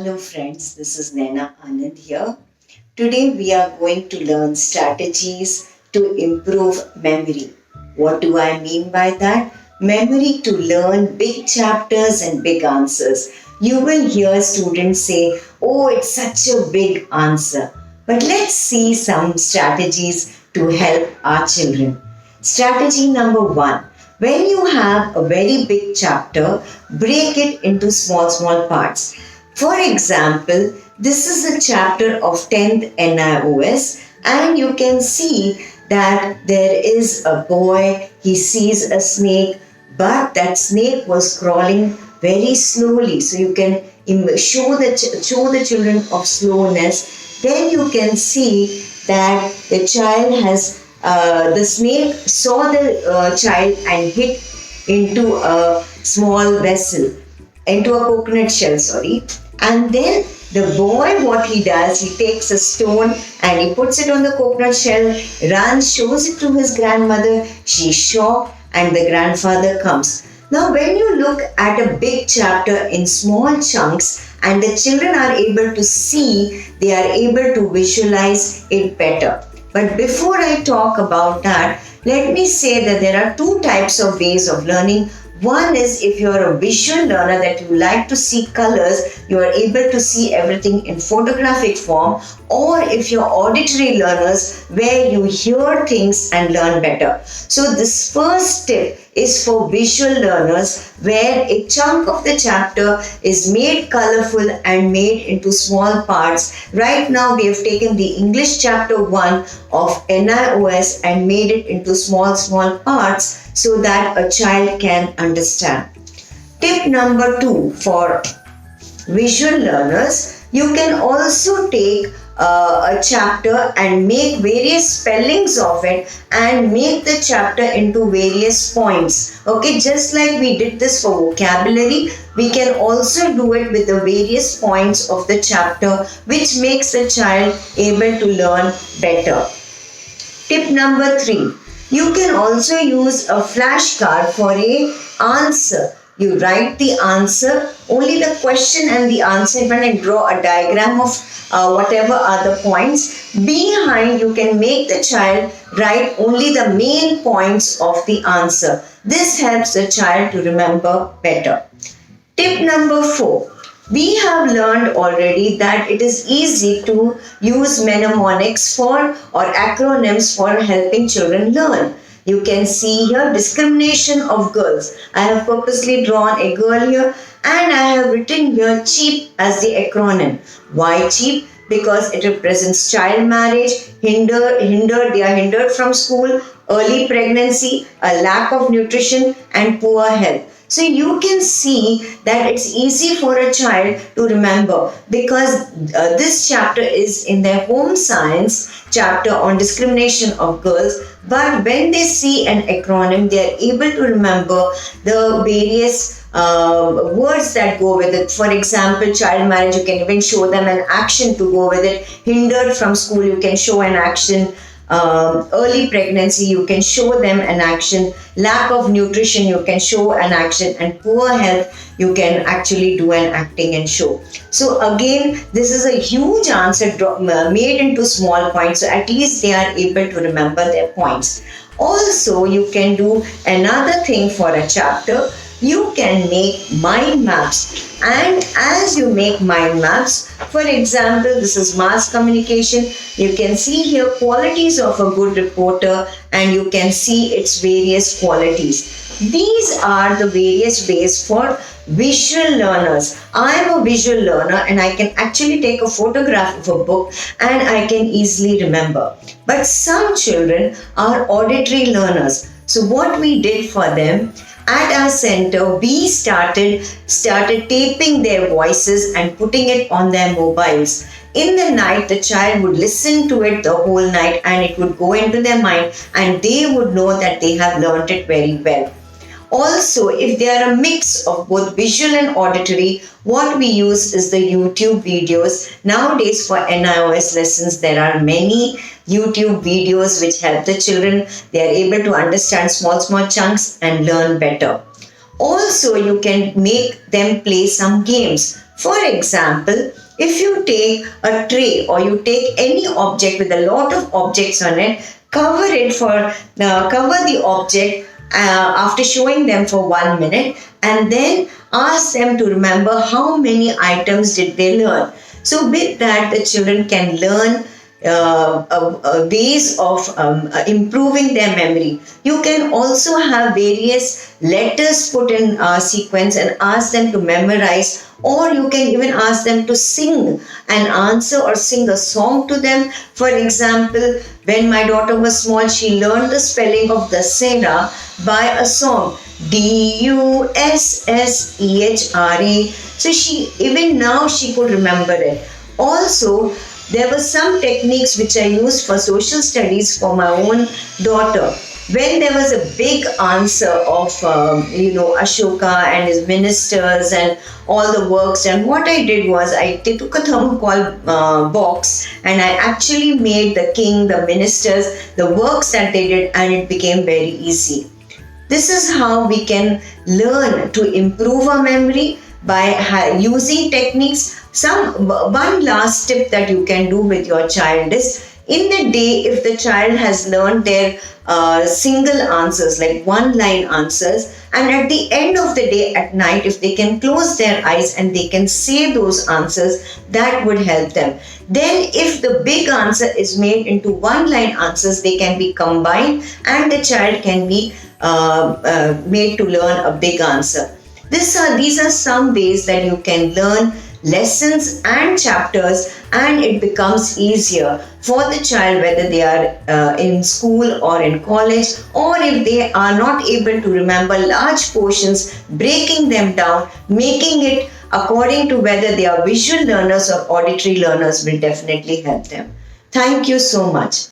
Hello friends, this is Naina Anand here. Today we are going to learn strategies to improve memory. What do I mean by that? Memory to learn big chapters and big answers. You will hear students say, "Oh, it's such a big answer." But let's see some strategies to help our children. Strategy number one. When you have a very big chapter, break it into small parts. For example, this is a chapter of 10th NIOS, and you can see that there is a boy, he sees a snake, but that snake was crawling very slowly. So you can show the children of slowness. Then you can see that the child has the snake saw the child and hit into a small vessel, into a coconut shell, sorry. And then the boy, what he does, he takes a stone and he puts it on the coconut shell, runs, shows it to his grandmother. She's shocked, and the grandfather comes. Now, when you look at a big chapter in small chunks and the children are able to see, they are able to visualize it better. But before I talk about that, let me say that there are two types of ways of learning. One is if you are a visual learner that you like to see colors, you are able to see everything in photographic form, or if you're auditory learners where you hear things and learn better. So this first tip is for visual learners where a chunk of the chapter is made colorful and made into small parts. Right now we have taken the English chapter 1 of NIOS and made it into small parts so that a child can understand. Tip number 2 for visual learners, you can also take a chapter and make various spellings of it and make the chapter into various points. Okay, just like we did this for vocabulary, we can also do it with the various points of the chapter, which makes the child able to learn better. Tip number 3. You can also use a flashcard for an answer. You write the answer, only the question and the answer, and draw a diagram of whatever are the points. Behind, you can make the child write only the main points of the answer. This helps the child to remember better. Tip number 4. We have learned already that it is easy to use mnemonics or acronyms for helping children learn. You can see here discrimination of girls. I have purposely drawn a girl here and I have written here CHEAP as the acronym. Why CHEAP? Because it represents child marriage, they are hindered from school, early pregnancy, a lack of nutrition and poor health. So you can see that it's easy for a child to remember because this chapter is in their home science chapter on discrimination of girls. But when they see an acronym, they are able to remember the various words that go with it. For example, child marriage, you can even show them an action to go with it. Hindered from school, you can show an action. Early pregnancy, you can show them an action. Lack of nutrition, you can show an action. And poor health, you can actually do an acting and show. So again, this is a huge answer made into small points. So at least they are able to remember their points. Also, you can do another thing for a chapter. You can make mind maps, and as you make mind maps, for example, this is mass communication. You can see here qualities of a good reporter and you can see its various qualities. These are the various ways for visual learners. I am a visual learner and I can actually take a photograph of a book and I can easily remember. But some children are auditory learners. So what we did for them, at our center, we started taping their voices and putting it on their mobiles. In the night, the child would listen to it the whole night and it would go into their mind and they would know that they have learned it very well. Also, if they are a mix of both visual and auditory, what we use is the YouTube videos. Nowadays for NIOS lessons, there are many YouTube videos which help the children. They are able to understand small chunks and learn better. Also, you can make them play some games. For example, if you take a tray or you take any object with a lot of objects on it, cover the object after showing them for 1 minute, and then ask them to remember how many items did they learn. So with that, the children can learn ways of improving their memory. You can also have various letters put in sequence and ask them to memorize, or you can even ask them to sing an answer or sing a song to them. For example, when my daughter was small, she learned the spelling of Dasera by a song, Dussehra. So even now she could remember it. Also, there were some techniques which I used for social studies for my own daughter. When there was a big answer of, Ashoka and his ministers and all the works, and what I did was I took a thermocol box and I actually made the king, the ministers, the works that they did, and it became very easy. This is how we can learn to improve our memory by using techniques. One last tip that you can do with your child is, in the day, if the child has learned their single answers, like one line answers, and at the end of the day at night, if they can close their eyes and they can say those answers, that would help them. Then if the big answer is made into one line answers, they can be combined and the child can be made to learn a big answer. These are some ways that you can learn lessons and chapters, and it becomes easier for the child, whether they are in school or in college, or if they are not able to remember large portions, breaking them down, making it according to whether they are visual learners or auditory learners will definitely help them. Thank you so much.